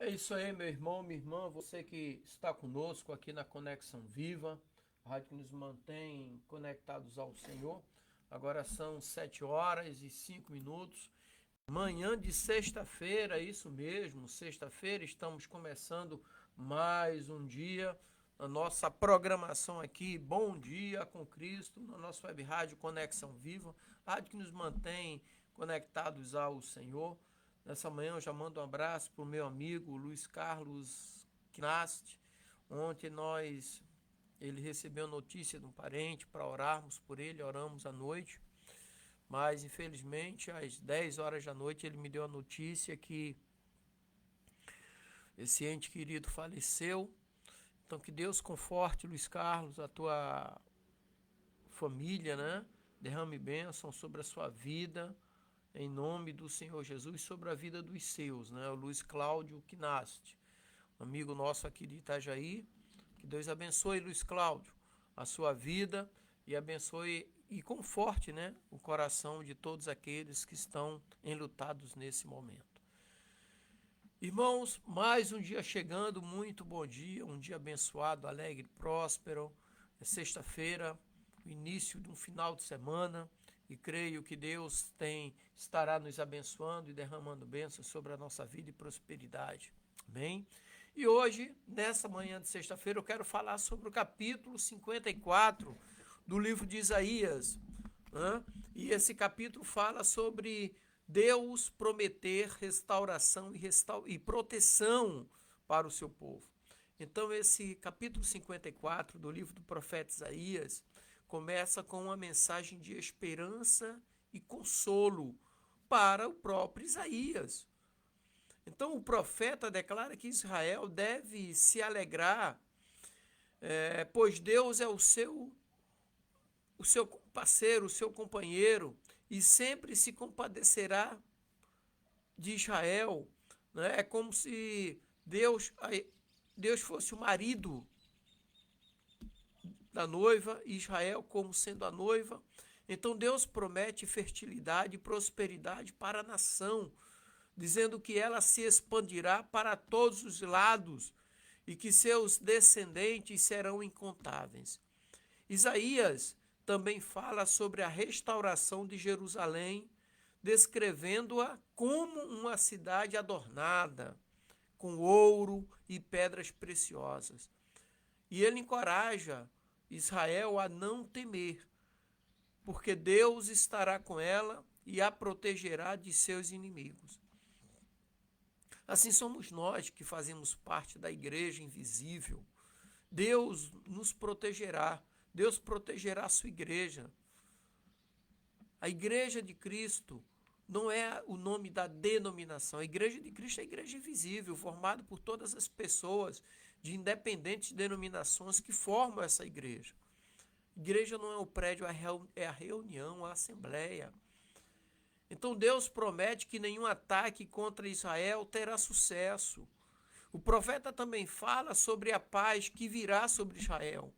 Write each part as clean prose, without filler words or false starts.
É isso aí, meu irmão, minha irmã, você que está conosco aqui na Conexão Viva, a rádio que nos mantém conectados ao Senhor. Agora são 7 horas e 5 minutos. Manhã de sexta-feira, isso mesmo, sexta-feira, estamos começando mais um dia na nossa programação aqui, Bom Dia com Cristo, na nossa web rádio Conexão Viva, rádio que nos mantém conectados ao Senhor. Nessa manhã eu já mando um abraço para o meu amigo Luiz Carlos Knast. Ontem ele recebeu notícia de um parente para orarmos por ele, oramos à noite. Mas, infelizmente, às 10 horas da noite, ele me deu a notícia que esse ente querido faleceu. Então, que Deus conforte, Luiz Carlos, a tua família, né? Derrame bênção sobre a sua vida, em nome do Senhor Jesus, sobre a vida dos seus, né? O Luiz Cláudio Knast, amigo nosso aqui de Itajaí. Que Deus abençoe, Luiz Cláudio, a sua vida e abençoe e conforte, né, o coração de todos aqueles que estão enlutados nesse momento. Irmãos, mais um dia chegando, muito bom dia, um dia abençoado, alegre, próspero. É sexta-feira, o início de um final de semana, e creio que Deus estará nos abençoando e derramando bênçãos sobre a nossa vida e prosperidade. Amém? E hoje, nessa manhã de sexta-feira, eu quero falar sobre o capítulo 54 do livro de Isaías. Né? E esse capítulo fala sobre Deus prometer restauração e proteção para o seu povo. Então, esse capítulo 54 do livro do profeta Isaías começa com uma mensagem de esperança e consolo para o próprio Isaías. Então, o profeta declara que Israel deve se alegrar, pois Deus é o seu parceiro, o seu companheiro, e sempre se compadecerá de Israel. Né? É como se Deus fosse o marido da noiva, e Israel como sendo a noiva. Então Deus promete fertilidade e prosperidade para a nação, dizendo que ela se expandirá para todos os lados e que seus descendentes serão incontáveis. Isaías também fala sobre a restauração de Jerusalém, descrevendo-a como uma cidade adornada, com ouro e pedras preciosas. E ele encoraja Israel a não temer, porque Deus estará com ela e a protegerá de seus inimigos. Assim somos nós que fazemos parte da igreja invisível. Deus nos protegerá. Deus protegerá a sua igreja. A igreja de Cristo não é o nome da denominação. A igreja de Cristo é a igreja invisível, formada por todas as pessoas de independentes denominações que formam essa igreja. Igreja não é o prédio, é a reunião, a assembleia. Então Deus promete que nenhum ataque contra Israel terá sucesso. O profeta também fala sobre a paz que virá sobre Israel,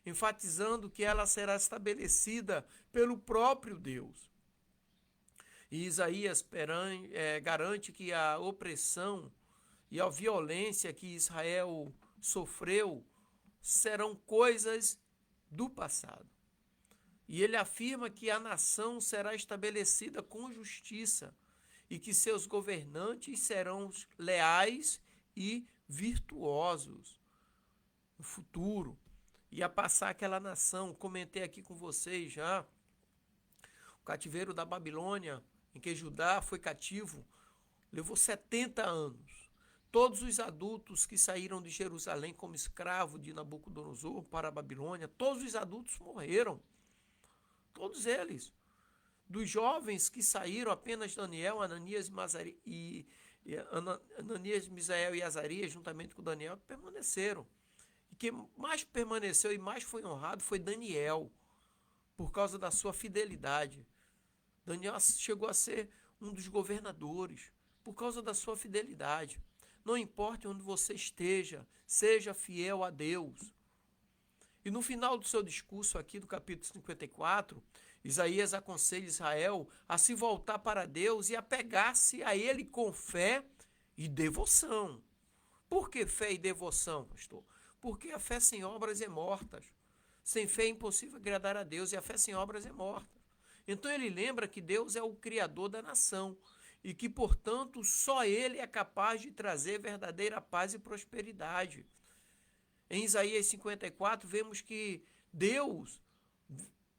enfatizando que ela será estabelecida pelo próprio Deus. E Isaías garante que a opressão e a violência que Israel sofreu serão coisas do passado. E ele afirma que a nação será estabelecida com justiça e que seus governantes serão leais e virtuosos no futuro. Ia passar aquela nação, comentei aqui com vocês já, o cativeiro da Babilônia, em que Judá foi cativo, levou 70 anos. Todos os adultos que saíram de Jerusalém como escravo de Nabucodonosor para a Babilônia, todos os adultos morreram. Todos eles. Dos jovens que saíram, apenas Daniel, Ananias, Misael e Azarias, juntamente com Daniel, permaneceram. E quem mais permaneceu e mais foi honrado foi Daniel, por causa da sua fidelidade. Daniel chegou a ser um dos governadores, por causa da sua fidelidade. Não importa onde você esteja, seja fiel a Deus. E no final do seu discurso aqui do capítulo 54, Isaías aconselha Israel a se voltar para Deus e apegar-se a ele com fé e devoção. Por que fé e devoção, pastor? Porque a fé sem obras é morta. Sem fé é impossível agradar a Deus, e a fé sem obras é morta. Então ele lembra que Deus é o Criador da nação e que, portanto, só Ele é capaz de trazer verdadeira paz e prosperidade. Em Isaías 54, vemos que Deus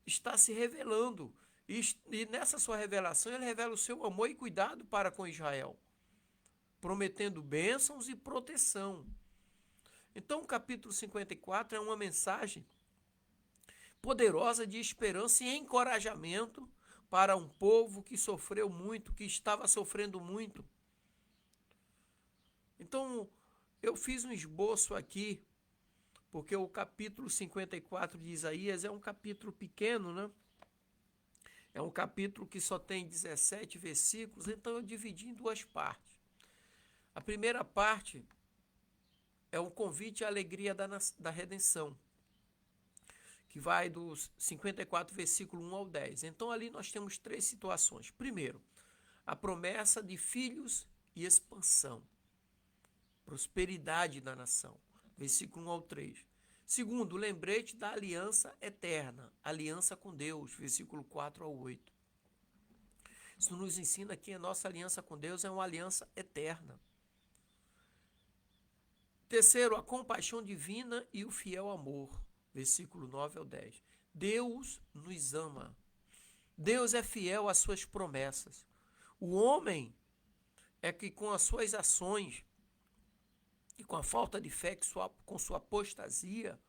está se revelando e nessa sua revelação ele revela o seu amor e cuidado para com Israel, prometendo bênçãos e proteção. Então o capítulo 54 é uma mensagem poderosa de esperança e encorajamento para um povo que sofreu muito, que estava sofrendo muito. Então, eu fiz um esboço aqui, porque o capítulo 54 de Isaías é um capítulo pequeno, né? É um capítulo que só tem 17 versículos, então eu dividi em duas partes. A primeira parte é o convite à alegria da redenção, que vai dos 54, versículo 1 ao 10. Então, ali nós temos três situações. Primeiro, a promessa de filhos e expansão, prosperidade da nação, versículo 1 ao 3. Segundo, o lembrete da aliança eterna, aliança com Deus, versículo 4 ao 8. Isso nos ensina que a nossa aliança com Deus é uma aliança eterna. Terceiro, a compaixão divina e o fiel amor, versículo 9 ao 10. Deus nos ama. Deus é fiel às suas promessas. O homem é que com as suas ações e com a falta de fé, com sua apostasia,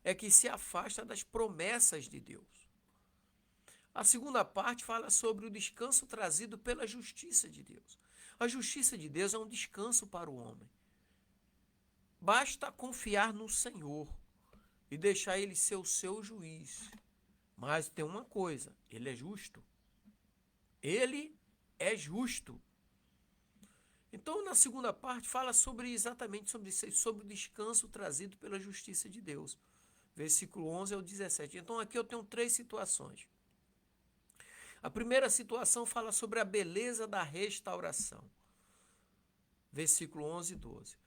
é que se afasta das promessas de Deus. A segunda parte fala sobre o descanso trazido pela justiça de Deus. A justiça de Deus é um descanso para o homem. Basta confiar no Senhor e deixar Ele ser o seu juiz. Mas tem uma coisa, Ele é justo. Ele é justo. Então, na segunda parte, fala exatamente sobre isso, sobre o descanso trazido pela justiça de Deus. Versículo 11 ao 17. Então, aqui eu tenho três situações. A primeira situação fala sobre a beleza da restauração. Versículo 11 e 12.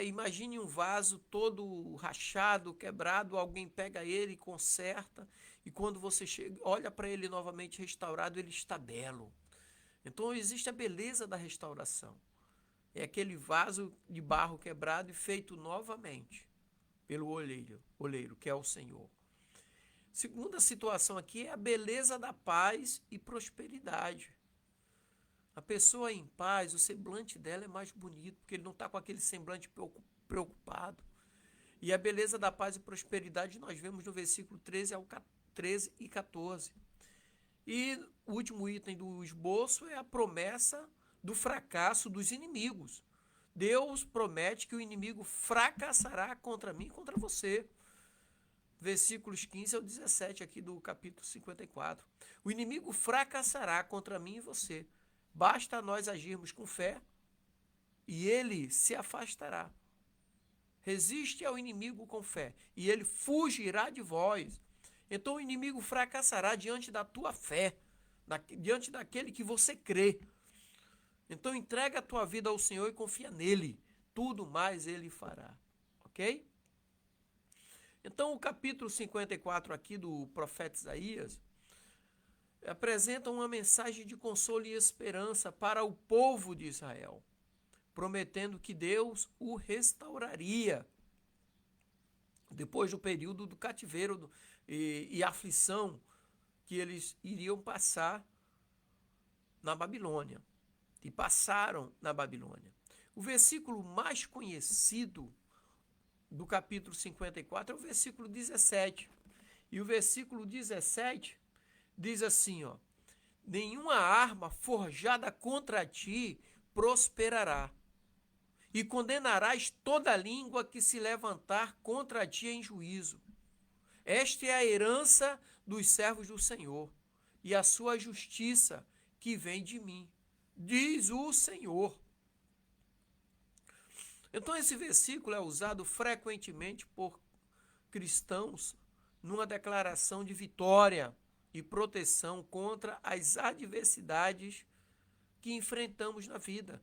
Imagine um vaso todo rachado, quebrado, alguém pega ele, conserta, e quando você chega, olha para ele novamente restaurado, ele está belo. Então, existe a beleza da restauração. É aquele vaso de barro quebrado e feito novamente pelo oleiro, que é o Senhor. Segunda situação aqui é a beleza da paz e prosperidade. A pessoa em paz, o semblante dela é mais bonito, porque ele não está com aquele semblante preocupado. E a beleza da paz e prosperidade nós vemos no versículo 13 e 14. E o último item do esboço é a promessa do fracasso dos inimigos. Deus promete que o inimigo fracassará contra mim e contra você. Versículos 15 ao 17 aqui do capítulo 54. O inimigo fracassará contra mim e você. Basta nós agirmos com fé e ele se afastará. Resiste ao inimigo com fé e ele fugirá de vós. Então o inimigo fracassará diante da tua fé, diante daquele que você crê. Então entrega a tua vida ao Senhor e confia nele. Tudo mais ele fará. Ok? Então o capítulo 54 aqui do profeta Isaías apresenta uma mensagem de consolo e esperança para o povo de Israel, prometendo que Deus o restauraria depois do período do cativeiro e aflição que eles iriam passar na Babilônia. E passaram na Babilônia. O versículo mais conhecido do capítulo 54 é o versículo 17. E o versículo 17 diz assim, ó: nenhuma arma forjada contra ti prosperará, e condenarás toda língua que se levantar contra ti em juízo. Esta é a herança dos servos do Senhor, e a sua justiça que vem de mim, diz o Senhor. Então esse versículo é usado frequentemente por cristãos numa declaração de vitória e proteção contra as adversidades que enfrentamos na vida.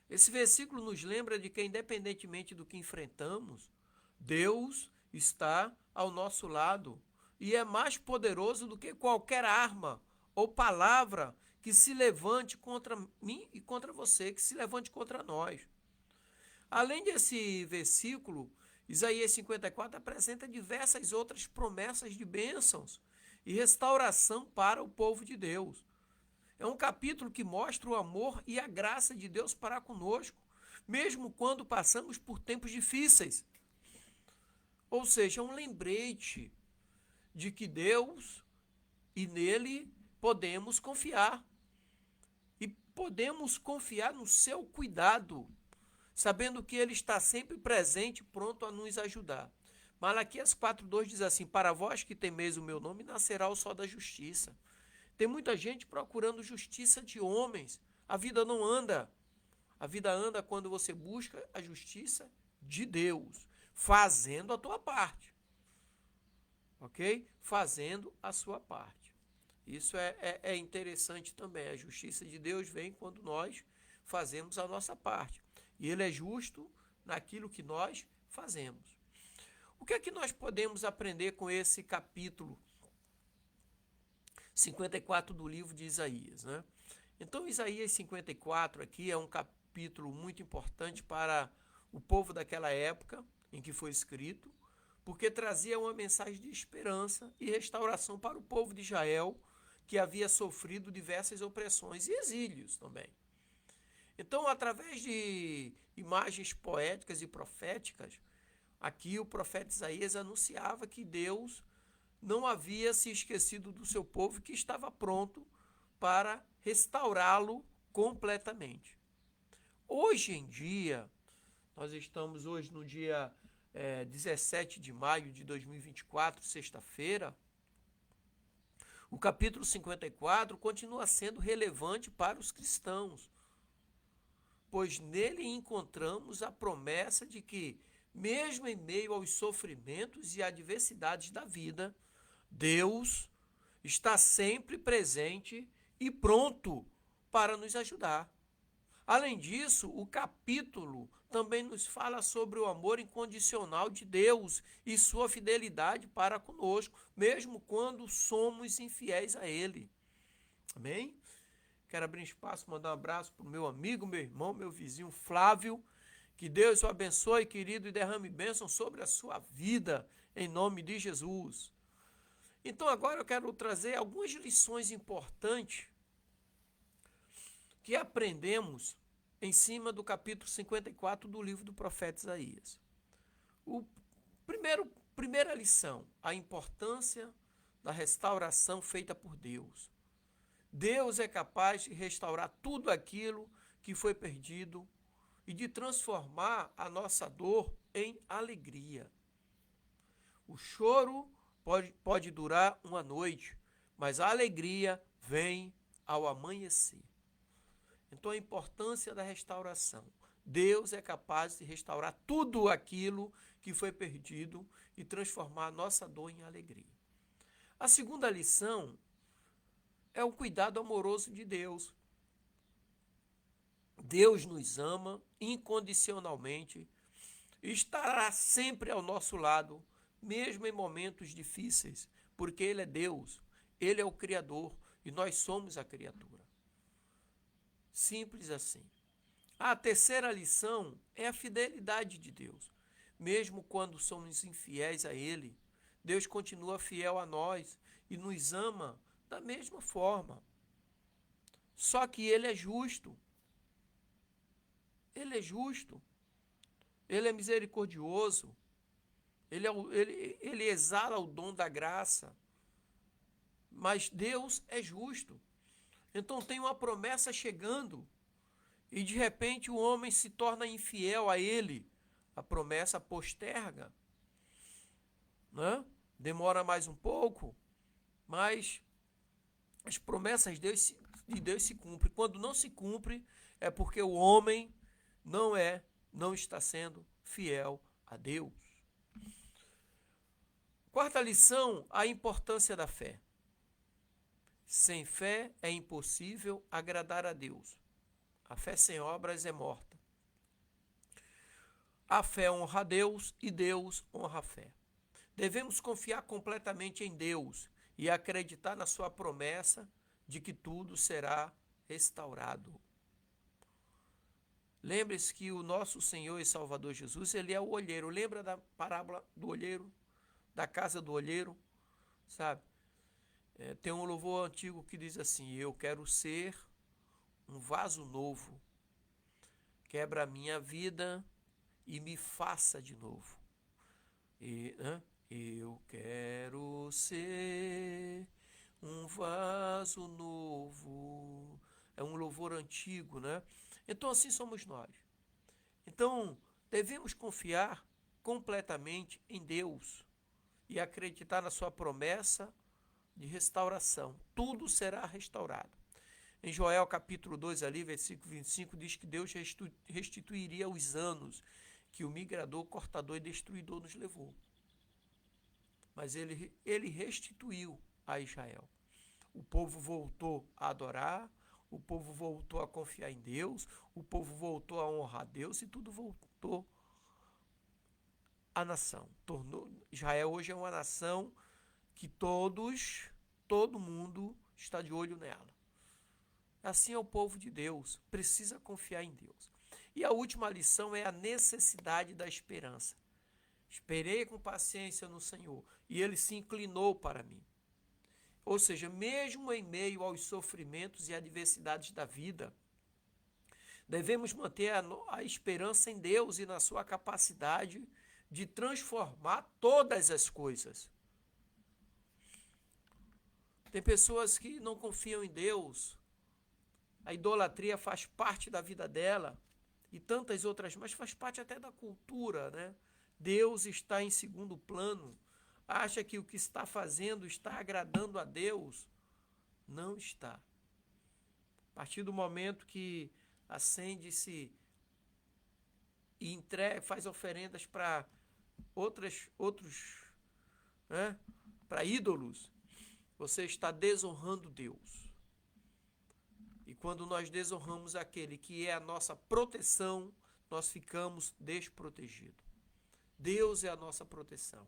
Esse versículo nos lembra de que, independentemente do que enfrentamos, Deus está ao nosso lado e é mais poderoso do que qualquer arma ou palavra que se levante contra mim e contra você, que se levante contra nós. Além desse versículo, Isaías 54 apresenta diversas outras promessas de bênçãos e restauração para o povo de Deus. É um capítulo que mostra o amor e a graça de Deus para conosco, mesmo quando passamos por tempos difíceis. Ou seja, é um lembrete de que Deus e nele podemos confiar. E podemos confiar no seu cuidado, sabendo que ele está sempre presente, pronto a nos ajudar. Malaquias 4:2 diz assim: para vós que temeis o meu nome, nascerá o sol da justiça. Tem muita gente procurando justiça de homens. A vida não anda. A vida anda quando você busca a justiça de Deus, fazendo a tua parte. Ok? Fazendo a sua parte. Isso é interessante também. A justiça de Deus vem quando nós fazemos a nossa parte. E ele é justo naquilo que nós fazemos. O que é que nós podemos aprender com esse capítulo 54 do livro de Isaías, né? Então, Isaías 54 aqui é um capítulo muito importante para o povo daquela época em que foi escrito, porque trazia uma mensagem de esperança e restauração para o povo de Israel, que havia sofrido diversas opressões e exílios também. Então, através de imagens poéticas e proféticas, aqui o profeta Isaías anunciava que Deus não havia se esquecido do seu povo, que estava pronto para restaurá-lo completamente. Hoje em dia, nós estamos hoje no dia 17 de maio de 2024, sexta-feira, o capítulo 54 continua sendo relevante para os cristãos, pois nele encontramos a promessa de que, mesmo em meio aos sofrimentos e adversidades da vida, Deus está sempre presente e pronto para nos ajudar. Além disso, o capítulo também nos fala sobre o amor incondicional de Deus e sua fidelidade para conosco, mesmo quando somos infiéis a Ele. Amém? Quero abrir espaço, mandar um abraço para o meu amigo, meu irmão, meu vizinho Flávio. Que Deus o abençoe, querido, e derrame bênção sobre a sua vida, em nome de Jesus. Então agora eu quero trazer algumas lições importantes que aprendemos em cima do capítulo 54 do livro do profeta Isaías. Primeira lição, a importância da restauração feita por Deus. Deus é capaz de restaurar tudo aquilo que foi perdido e de transformar a nossa dor em alegria. O choro pode durar uma noite, mas a alegria vem ao amanhecer. Então, a importância da restauração. Deus é capaz de restaurar tudo aquilo que foi perdido e transformar a nossa dor em alegria. A segunda lição é o cuidado amoroso de Deus. Deus nos ama incondicionalmente e estará sempre ao nosso lado, mesmo em momentos difíceis, porque Ele é Deus, Ele é o Criador e nós somos a criatura. Simples assim. A terceira lição é a fidelidade de Deus. Mesmo quando somos infiéis a Ele, Deus continua fiel a nós e nos ama da mesma forma. Só que Ele é justo. Ele é justo. Ele é misericordioso. Ele exala o dom da graça. Mas Deus é justo. Então tem uma promessa chegando e de repente o homem se torna infiel a ele. A promessa posterga, né? Demora mais um pouco, mas as promessas de Deus se cumprem. Quando não se cumpre, é porque o homem não está sendo fiel a Deus. Quarta lição, a importância da fé. Sem fé é impossível agradar a Deus. A fé sem obras é morta. A fé honra a Deus e Deus honra a fé. Devemos confiar completamente em Deus e acreditar na sua promessa de que tudo será restaurado. Lembre-se que o nosso Senhor e Salvador Jesus, ele é o olheiro. Lembra da parábola do olheiro? Da casa do olheiro? Sabe? Tem um louvor antigo que diz assim: eu quero ser um vaso novo. Quebra a minha vida e me faça de novo. Eu quero ser um vaso novo. É um louvor antigo, né? Então assim somos nós. Então devemos confiar completamente em Deus e acreditar na sua promessa de restauração. Tudo será restaurado. Em Joel capítulo 2, ali, versículo 25, diz que Deus restituiria os anos que o migrador, cortador e destruidor nos levou. Mas ele restituiu a Israel. O povo voltou a adorar, o povo voltou a confiar em Deus, o povo voltou a honrar a Deus e tudo voltou à nação. Israel hoje é uma nação que todo mundo está de olho nela. Assim é o povo de Deus, precisa confiar em Deus. E a última lição é a necessidade da esperança. Esperei com paciência no Senhor e ele se inclinou para mim. Ou seja, mesmo em meio aos sofrimentos e adversidades da vida, devemos manter a esperança em Deus e na sua capacidade de transformar todas as coisas. Tem pessoas que não confiam em Deus, a idolatria faz parte da vida dela e tantas outras, mas faz parte até da cultura, né? Deus está em segundo plano, acha que o que está fazendo está agradando a Deus. Não está. A partir do momento que acende-se e faz oferendas para outros, né? Para ídolos, você está desonrando Deus. E quando nós desonramos aquele que é a nossa proteção, nós ficamos desprotegidos. Deus é a nossa proteção.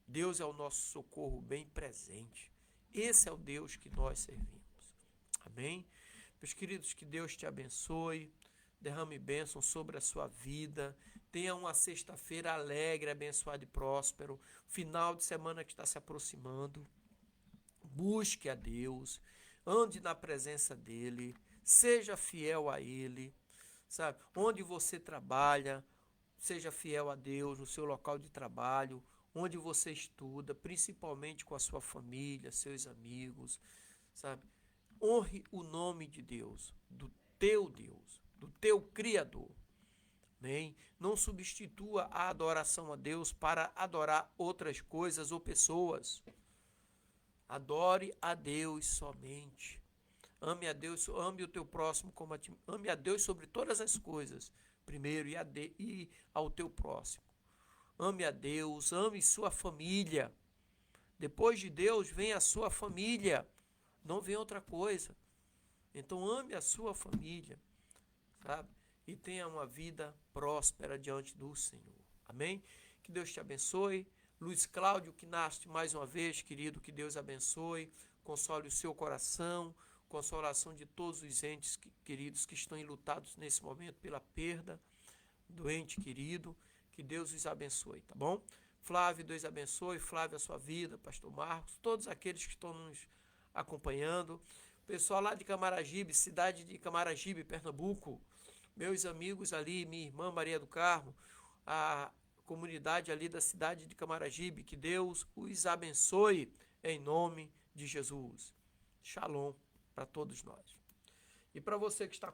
Deus é o nosso socorro bem presente. Esse é o Deus que nós servimos. Amém? Meus queridos, que Deus te abençoe, derrame bênção sobre a sua vida, tenha uma sexta-feira alegre, abençoada e próspero, final de semana que está se aproximando. Busque a Deus, ande na presença dEle, seja fiel a Ele, sabe? Onde você trabalha, seja fiel a Deus no seu local de trabalho, onde você estuda, principalmente com a sua família, seus amigos, sabe? Honre o nome de Deus, do teu Criador. Amém? Não substitua a adoração a Deus para adorar outras coisas ou pessoas. Adore a Deus somente. Ame a Deus, ame o teu próximo como a ti. Ame a Deus sobre todas as coisas, primeiro, e ao teu próximo. Ame a Deus, ame sua família. Depois de Deus vem a sua família, não vem outra coisa. Então ame a sua família, sabe? E tenha uma vida próspera diante do Senhor. Amém? Que Deus te abençoe. Luiz Cláudio, que nasce mais uma vez, querido, que Deus abençoe, console o seu coração, consolação de todos os entes queridos que estão enlutados nesse momento pela perda do ente querido, que Deus os abençoe, tá bom? Flávio, Deus abençoe, Flávio, a sua vida, pastor Marcos, todos aqueles que estão nos acompanhando, pessoal lá de Camaragibe, cidade de Camaragibe, Pernambuco, meus amigos ali, minha irmã Maria do Carmo, a comunidade ali da cidade de Camaragibe, que Deus os abençoe em nome de Jesus. Shalom para todos nós. E para você que está